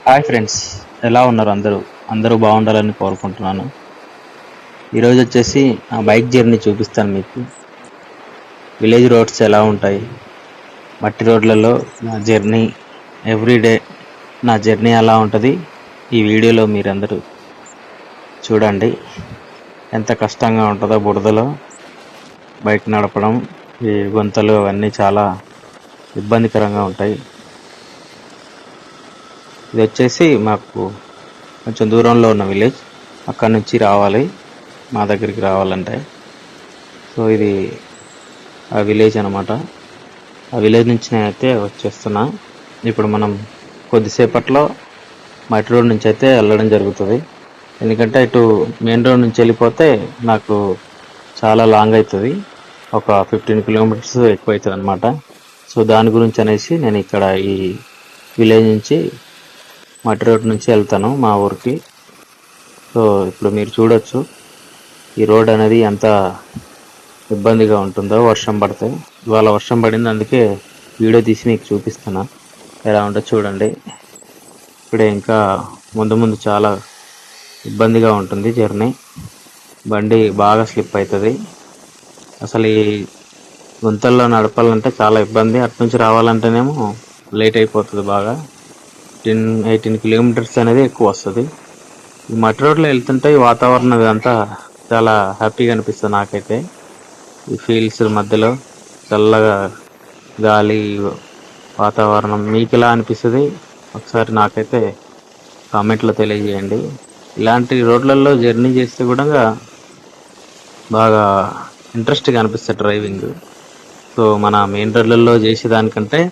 Hi friends, ఎలా ఉన్నారు అందరూ బాగుండాలని కోరుకుంటున్నాను. ఈరోజు వచ్చేసి నా బైక్ జర్నీ చూపిస్తాను మీకు. విలేజ్ రోడ్స్ ఎలా ఉంటాయి, మట్టి రోడ్లలో నా జర్నీ, ఎవ్రీడే నా జర్నీ ఎలా ఉంటుంది. ఈ వీడియోలో మీరందరూ చూడండి. ఎంత కష్టంగా ఉంటుందో బురదలో బైక్ నడపడం. ఈ గుంతలు అవన్నీ చాలా ఇబ్బందికరంగా ఉంటాయి. ఇది వచ్చేసి మాకు కొంచెం దూరంలో ఉన్న విలేజ్. అక్కడ నుంచి రావాలి మా దగ్గరికి రావాలంటే. సో ఇది ఆ విలేజ్ అనమాట. ఆ విలేజ్ నుంచి నేనైతే వచ్చేస్తున్నా. ఇప్పుడు మనం కొద్దిసేపట్లో మట్టి రోడ్ నుంచి అయితే వెళ్ళడం జరుగుతుంది. ఎందుకంటే ఇటు మెయిన్ రోడ్ నుంచి వెళ్ళిపోతే నాకు చాలా లాంగ్ అవుతుంది. ఒక 15 కిలోమీటర్స్ ఎక్కువ అవుతుంది అనమాట. సో దాని గురించి అనేసి నేను ఇక్కడ ఈ విలేజ్ నుంచి మట్టి రోడ్ నుంచి వెళ్తాను మా ఊరికి. సో ఇప్పుడు మీరు చూడొచ్చు ఈ రోడ్ అనేది ఎంత ఇబ్బందిగా ఉంటుందో వర్షం పడితే. ఇవాళ వర్షం పడింది, అందుకే వీడియో తీసి మీకు చూపిస్తున్నా ఎలా ఉంటుందో చూడండి. ఇప్పుడే ఇంకా ముందు చాలా ఇబ్బందిగా ఉంటుంది జర్నీ. బండి బాగా స్లిప్ అవుతుంది. అసలు ఈ గుంతల్లో నడపాలంటే చాలా ఇబ్బంది. అటు నుంచి రావాలంటేనేమో లేట్ అయిపోతుంది బాగా. 18 కిలోమీటర్స్ అనేది ఎక్కువ వస్తుంది. ఈ మట్టి రోడ్లో వెళ్తుంటే ఈ వాతావరణం ఇదంతా చాలా హ్యాపీగా అనిపిస్తుంది నాకైతే. ఈ ఫీల్డ్స్ మధ్యలో చల్లగా గాలి, వాతావరణం మీకు ఎలా అనిపిస్తుంది ఒకసారి నాకైతే కామెంట్లో తెలియజేయండి. ఇలాంటి రోడ్లలో జర్నీ చేస్తే కూడా బాగా ఇంట్రెస్ట్గా అనిపిస్తుంది డ్రైవింగ్. సో మన మెయిన్ రోడ్లలో చేసేదానికంటే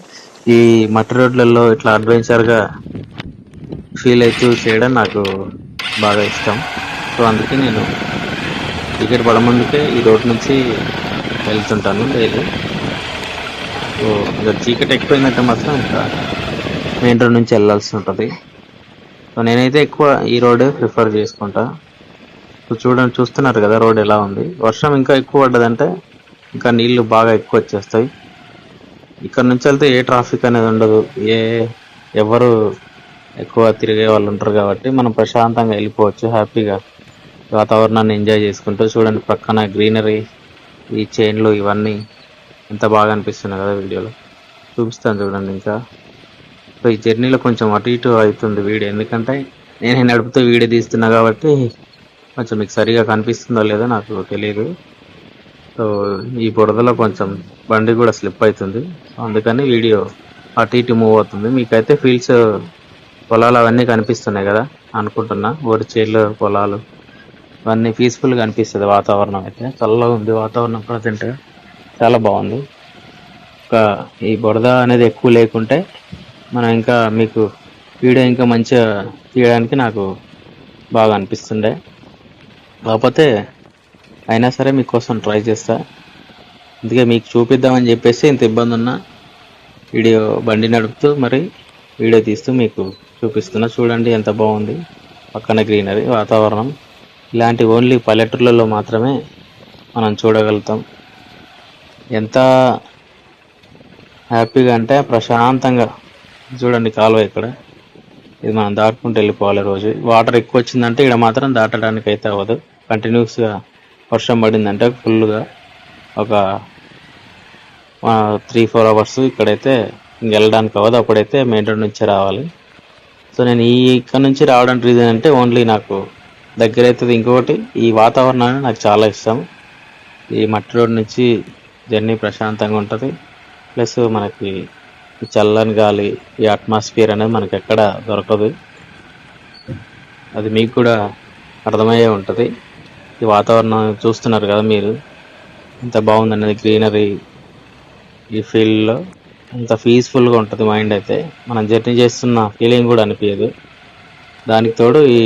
ఈ మట్టి రోడ్లలో ఇట్లా అడ్వెంచర్గా ఫీల్ అవుతూ చేయడం నాకు బాగా ఇష్టం. సో అందుకే నేను టికెట్ పడముందుకే ఈ రోడ్ నుంచి వెళ్తుంటాను డైలీ. సో ఇక చీకటి ఎక్కువైందంటే మాత్రం ఇంకా మెయిన్ రోడ్ నుంచి వెళ్ళాల్సి ఉంటుంది. సో నేనైతే ఎక్కువ ఈ రోడ్ ప్రిఫర్ చేసుకుంటా. సో చూస్తున్నారు కదా రోడ్ ఎలా ఉంది. వర్షం ఇంకా ఎక్కువ పడ్డదంటే ఇంకా నీళ్లు బాగా ఎక్కువ వచ్చేస్తాయి. ఇక్కడ నుంచి వెళ్తే ఏ ట్రాఫిక్ అనేది ఉండదు, ఎవరు ఎక్కువ తిరిగే వాళ్ళు ఉంటారు కాబట్టి మనం ప్రశాంతంగా వెళ్ళిపోవచ్చు హ్యాపీగా. వాతావరణాన్ని ఎంజాయ్ చేసుకుంటూ చూడండి. పక్కన గ్రీనరీ, ఈ చైన్లు ఇవన్నీ ఎంత బాగా అనిపిస్తున్నాయి కదా. వీడియోలో చూపిస్తాను చూడండి. ఇంకా సో ఈ జర్నీలో కొంచెం అటు ఇటు అవుతుంది వీడియో, ఎందుకంటే నేనే నడుపుతూ వీడియో తీస్తున్నా కాబట్టి కొంచెం మీకు సరిగా కనిపిస్తుందో లేదో నాకు తెలియదు. సో ఈ బురదలో కొంచెం బండి కూడా స్లిప్ అవుతుంది, అందుకని వీడియో అటు ఇటు మూవ్ అవుతుంది. మీకైతే ఫీల్డ్స్, పొలాలు అవన్నీ కనిపిస్తున్నాయి కదా అనుకుంటున్నా. వరి చేలు, పొలాలు ఇవన్నీ పీస్ఫుల్గా అనిపిస్తుంది. వాతావరణం అయితే చల్లగా ఉంది. వాతావరణం ప్రజెంట్గా చాలా బాగుంది. ఈ బురద అనేది ఎక్కువ లేకుంటే మనం ఇంకా మీకు వీడియో ఇంకా మంచిగా తీయడానికి నాకు బాగా అనిపిస్తుండే. కాకపోతే అయినా సరే మీకోసం ట్రై చేస్తా. అందుకే మీకు చూపిద్దామని చెప్పేసి ఇంత ఇబ్బంది ఉన్నా వీడియో బండి నడుపుతూ మరి వీడియో తీస్తూ మీకు చూపిస్తున్నా. చూడండి ఎంత బాగుంది. పక్కన గ్రీనరీ, వాతావరణం ఇలాంటి ఓన్లీ పల్లెటూర్లలో మాత్రమే మనం చూడగలుగుతాం. ఎంత హ్యాపీగా అంటే ప్రశాంతంగా. చూడండి కాలువ ఇక్కడ, ఇది మనం దాటుకుంటూ వెళ్ళిపోవాలి. రోజు వాటర్ ఎక్కువ వచ్చిందంటే ఇక్కడ మాత్రం దాటడానికి అయితే అవ్వదు. కంటిన్యూస్గా వర్షం పడిందంటే ఫుల్గా ఒక 3-4 అవర్స్ ఇక్కడైతే వెళ్ళడానికి అవ్వదు. అప్పుడైతే మెయిన్ రోడ్ నుంచి రావాలి. సో నేను ఇక్కడ నుంచి రావడానికి రీజన్ అంటే ఓన్లీ నాకు దగ్గర అవుతుంది. ఇంకొకటి ఈ వాతావరణాన్ని నాకు చాలా ఇష్టం. ఈ మట్టి రోడ్ నుంచి జర్నీ ప్రశాంతంగా ఉంటుంది. ప్లస్ మనకి ఈ చల్లని గాలి, ఈ అట్మాస్ఫియర్ అనేది మనకి ఎక్కడ దొరకదు. అది మీకు కూడా అర్థమయ్యే ఉంటుంది. ఈ వాతావరణం చూస్తున్నారు కదా మీరు, ఎంత బాగుందనేది. గ్రీనరీ ఈ ఫీల్డ్లో ఎంత పీస్ఫుల్గా ఉంటుంది మైండ్ అయితే. మనం జర్నీ చేస్తున్న ఫీలింగ్ కూడా అనిపించదు. దానికి తోడు ఈ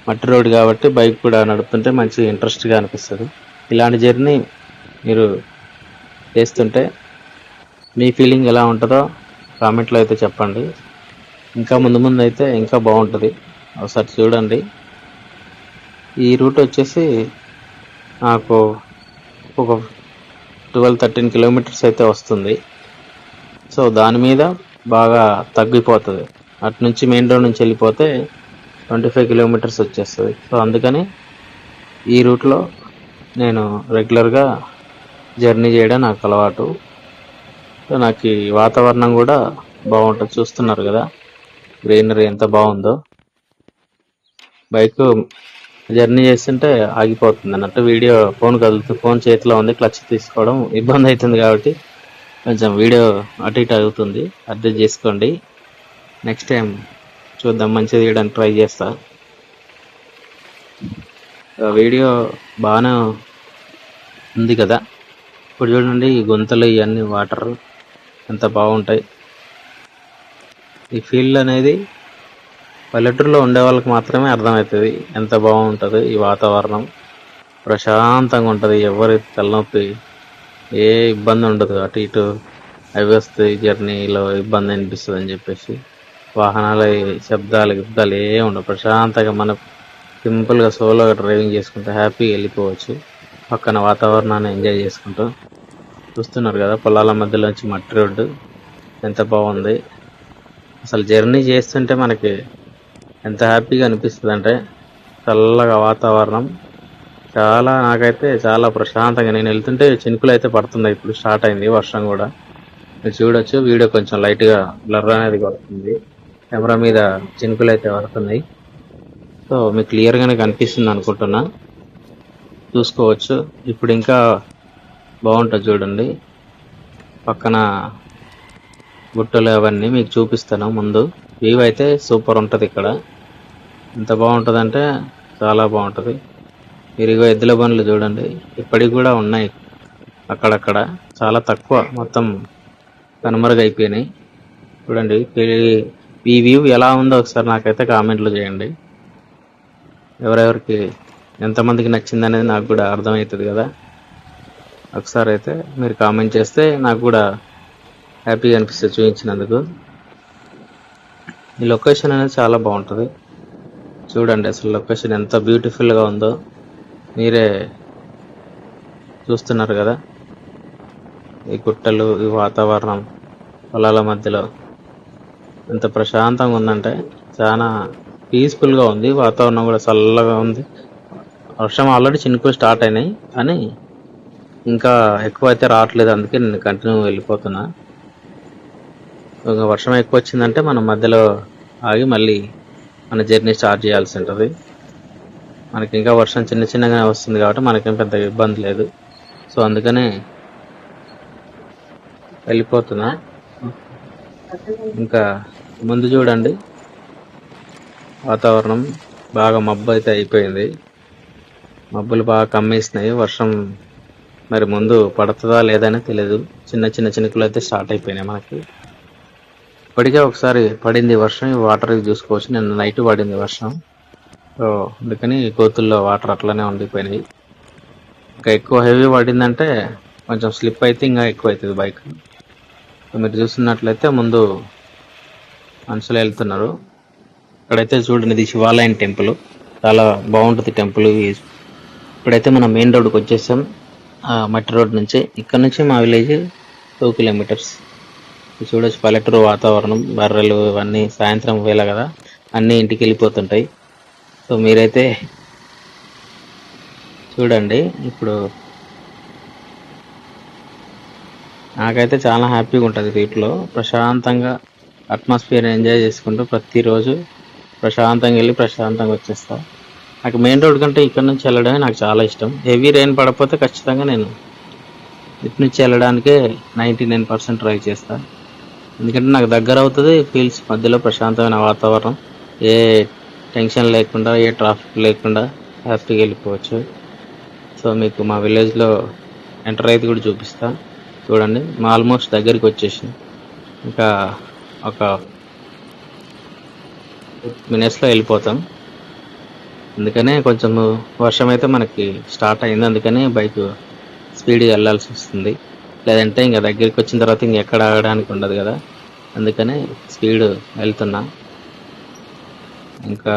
మట్టి రోడ్ కాబట్టి బైక్ కూడా నడుపుతుంటే మంచి ఇంట్రెస్ట్గా అనిపిస్తుంది. ఇలాంటి జర్నీ మీరు చేస్తుంటే మీ ఫీలింగ్ ఎలా ఉంటుందో కామెంట్లో అయితే చెప్పండి. ఇంకా ముందు అయితే ఇంకా బాగుంటుంది. ఒకసారి చూడండి. ఈ రూట్ వచ్చేసి నాకు ఒక 12-13 కిలోమీటర్స్ అయితే వస్తుంది. సో దాని మీద బాగా తగ్గిపోతుంది. అటు నుంచి మెయిన్ రోడ్ నుంచి వెళ్ళిపోతే 25 కిలోమీటర్స్ వచ్చేస్తుంది. సో అందుకని ఈ రూట్లో నేను రెగ్యులర్గా జర్నీ చేయడం నాకు అలవాటు. సో నాకు ఈ వాతావరణం కూడా బాగుంటుంది. చూస్తున్నారు కదా గ్రీనరీ ఎంత బాగుందో. బైక్ జర్నీ చేస్తుంటే ఆగిపోతుంది అన్నట్టు. వీడియో ఫోన్ చేతిలో ఉంది, క్లచ్ తీసుకోవడం ఇబ్బంది అవుతుంది కాబట్టి కొంచెం వీడియో అటు ఇటు అవుతుంది, అడ్జస్ట్ చేసుకోండి. నెక్స్ట్ టైం చూద్దాం, మంచిగా తీయడానికి ట్రై చేస్తా. వీడియో బాగానే ఉంది కదా. ఇప్పుడు చూడండి ఈ గుంతలు ఇవన్నీ వాటర్ ఎంత బాగుంటాయి. ఈ ఫీల్డ్ అనేది పల్లెటూరులో ఉండే వాళ్ళకి మాత్రమే అర్థమవుతుంది ఎంత బాగుంటుంది. ఈ వాతావరణం ప్రశాంతంగా ఉంటుంది, ఎవరి తలనొప్పి ఏ ఇబ్బంది ఉండదు. అటు ఇటు అవి వస్తాయి, జర్నీలో ఇబ్బంది అనిపిస్తుంది అని చెప్పేసి వాహనాల శబ్దాలు గిబ్దాలు ఏ ఉండవు. ప్రశాంతంగా మన సింపుల్గా సోలోగా డ్రైవింగ్ చేసుకుంటూ హ్యాపీగా వెళ్ళిపోవచ్చు. పక్కన వాతావరణాన్ని ఎంజాయ్ చేసుకుంటూ. చూస్తున్నారు కదా పొలాల మధ్యలోంచి మట్టి రోడ్డు ఎంత బాగుంది. అసలు జర్నీ చేస్తుంటే మనకి ఎంత హ్యాపీగా అనిపిస్తుంది అంటే, చల్లగా వాతావరణం చాలా, నాకైతే చాలా ప్రశాంతంగా. నేను వెళ్తుంటే చినుకులు అయితే పడుతున్నాయి. ఇప్పుడు స్టార్ట్ అయింది వర్షం కూడా, మీరు చూడొచ్చు. వీడియో కొంచెం లైట్గా బ్లర్ అనేది పడుతుంది, కెమెరా మీద చినుకులు అయితే పడుతున్నాయి. సో మీకు క్లియర్గానే కనిపిస్తుంది అనుకుంటున్నా, చూసుకోవచ్చు. ఇప్పుడు ఇంకా బాగుంటుంది చూడండి. పక్కన గుట్టలు అవన్నీ మీకు చూపిస్తాను ముందు. వ్యూ అయితే సూపర్ ఉంటుంది ఇక్కడ. ఎంత బాగుంటుంది అంటే చాలా బాగుంటుంది. మీరు ఇగో ఎద్దుల బండ్లు చూడండి, ఇప్పటికి కూడా ఉన్నాయి అక్కడక్కడ, చాలా తక్కువ, మొత్తం కనుమరుగైపోయినాయి. చూడండి ఈ వ్యూ ఎలా ఉందో ఒకసారి నాకైతే కామెంట్లు చేయండి. ఎవరెవరికి ఎంతమందికి నచ్చింది అనేది నాకు కూడా అర్థమవుతుంది కదా. ఒకసారి అయితే మీరు కామెంట్ చేస్తే నాకు కూడా హ్యాపీగా అనిపిస్తుంది చూపించినందుకు. ఈ లొకేషన్ అనేది చాలా బాగుంటుంది. చూడండి అసలు లొకేషన్ ఎంత బ్యూటిఫుల్గా ఉందో, మీరే చూస్తున్నారు కదా. ఈ గుట్టలు, ఈ వాతావరణం, పొలాల మధ్యలో ఎంత ప్రశాంతంగా ఉందంటే చాలా పీస్ఫుల్గా ఉంది. వాతావరణం కూడా చల్లగా ఉంది. వర్షం ఆల్రెడీ చినుకులు స్టార్ట్ అయినాయి, కానీ ఇంకా ఎక్కువ అయితే రావట్లేదు, అందుకే నేను కంటిన్యూ వెళ్ళిపోతున్నా. వర్షం ఎక్కువ వచ్చిందంటే మనం మధ్యలో ఆగి మళ్ళీ మన జర్నీ స్టార్ట్ చేయాల్సి ఉంటుంది. మనకి ఇంకా వర్షం చిన్న చిన్నగానే వస్తుంది కాబట్టి మనకేం పెద్ద ఇబ్బంది లేదు. సో అందుకనే వెళ్ళిపోతున్నా. ఇంకా ముందు చూడండి, వాతావరణం బాగా మబ్బు అయితే అయిపోయింది. మబ్బులు బాగా కమ్మేసినాయి. వర్షం మరి ముందు పడుతుందా లేదని తెలియదు. చిన్న చిన్న చినుకులు అయితే స్టార్ట్ అయిపోయినాయి మనకి. ఇప్పటికే ఒకసారి పడింది వర్షం, ఈ వాటర్ చూసుకోవచ్చు. నిన్న నైట్ పడింది వర్షం. సో అందుకని గోతుల్లో వాటర్ అట్లనే ఉండిపోయినాయి. ఇంకా ఎక్కువ హెవీ పడిందంటే కొంచెం స్లిప్ అయితే ఇంకా ఎక్కువ అవుతుంది బైక్. మీరు చూస్తున్నట్లయితే ముందు మనుషులు వెళ్తున్నారు. ఇక్కడైతే చూడండి, ఇది శివాలయం టెంపుల్, చాలా బాగుంటుంది టెంపుల్. ఇప్పుడైతే మనం మెయిన్ రోడ్కి వచ్చేసాం, మట్టి రోడ్ నుంచి. ఇక్కడ నుంచి మా విలేజ్ 2 కిలోమీటర్స్. చూడొచ్చు పల్లెటూరు వాతావరణం, బర్రెలు ఇవన్నీ సాయంత్రం వేళ కదా, అన్నీ ఇంటికి వెళ్ళిపోతుంటాయి. సో మీరైతే చూడండి. ఇప్పుడు నాకైతే చాలా హ్యాపీగా ఉంటుంది వీటిలో, ప్రశాంతంగా అట్మాస్ఫియర్ ఎంజాయ్ చేసుకుంటూ ప్రతిరోజు ప్రశాంతంగా వెళ్ళి ప్రశాంతంగా వచ్చేస్తా. నాకు మెయిన్ రోడ్ కంటే ఇక్కడ నుంచి వెళ్ళడమే నాకు చాలా ఇష్టం. హెవీ రెయిన్ పడకపోతే ఖచ్చితంగా నేను ఇటు నుంచి వెళ్ళడానికే 99% ట్రై చేస్తా. ఎందుకంటే నాకు దగ్గర అవుతుంది, ఫీల్స్ మధ్యలో ప్రశాంతమైన వాతావరణం, ఏ టెన్షన్ లేకుండా, ఏ ట్రాఫిక్ లేకుండా హ్యాపీగా వెళ్ళిపోవచ్చు. సో మీకు మా విలేజ్లో ఎంటర్ అయితే కూడా చూపిస్తా. చూడండి, మా ఆల్మోస్ట్ దగ్గరికి వచ్చేసి ఇంకా ఒక 2 minutesలో వెళ్ళిపోతాం. అందుకనే కొంచెం వర్షం అయితే మనకి స్టార్ట్ అయింది, అందుకనే బైక్ స్పీడ్గా వెళ్ళాల్సి వస్తుంది. లేదంటే ఇంకా దగ్గరికి వచ్చిన తర్వాత ఇంకెక్కడ ఆగడానికి ఉండదు కదా, అందుకనే స్పీడ్ వెళ్తున్నా. ఇంకా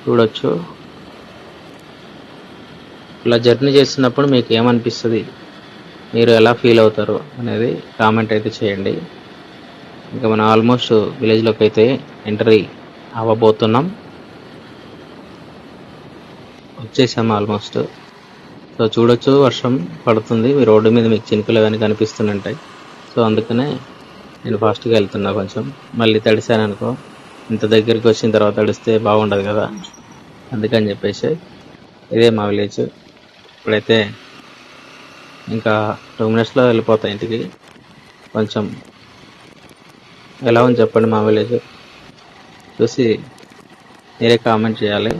చూడొచ్చు, ఇలా జర్నీ చేస్తున్నప్పుడు మీకు ఏమనిపిస్తుంది, మీరు ఎలా ఫీల్ అవుతారు అనేది కామెంట్ అయితే చేయండి. ఇంకా మనం ఆల్మోస్ట్ విలేజ్లోకి అయితే ఎంట్రీ అవ్వబోతున్నాం. వచ్చేసాము ఆల్మోస్ట్. సో చూడొచ్చు, వర్షం పడుతుంది. మీ రోడ్డు మీద మీకు చినుకులు అవన్నీ కనిపిస్తుంటాయి. సో అందుకనే నేను ఫాస్ట్గా వెళ్తున్నా. కొంచెం మళ్ళీ తడిసాను అనుకో, ఇంత దగ్గరికి వచ్చిన తర్వాత తడిస్తే బాగుండదు కదా, అందుకని చెప్పేసి ఇదే మా విలేజ్. ఇప్పుడైతే ఇంకా 2 minutesలో వెళ్ళిపోతా ఇంటికి. కొంచెం ఎలా ఉంది చెప్పండి మా విలేజ్, చూసి మీరే కామెంట్ చేయాలి.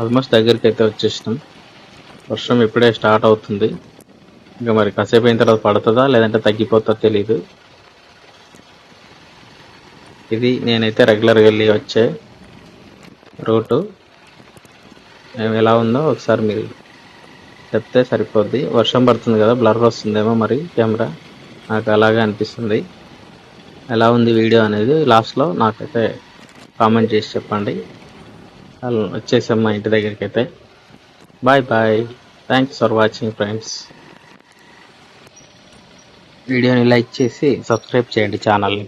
ఆల్మోస్ట్ దగ్గరికి అయితే వచ్చేసినాం. వర్షం ఇప్పుడే స్టార్ట్ అవుతుంది. ఇంకా మరి కాసేపు అయిన తర్వాత పడుతుందా లేదంటే తగ్గిపోతుందో తెలీదు. ఇది నేనైతే రెగ్యులర్గా వెళ్ళి వచ్చే రూటు. ఎలా ఉందో ఒకసారి మీరు చెప్తే సరిపోద్ది. వర్షం పడుతుంది కదా, బ్లర్ వస్తుందేమో మరి కెమెరా, నాకు అలాగే అనిపిస్తుంది. ఎలా ఉంది వీడియో అనేది లాస్ట్లో నాకైతే కామెంట్ చేసి చెప్పండి. వచ్చేసాం మా ఇంటి దగ్గరికి అయితే. Bye bye, thanks for watching friends. వీడియోని లైక్ చేసి సబ్స్క్రైబ్ చేయండి ఛానల్ని.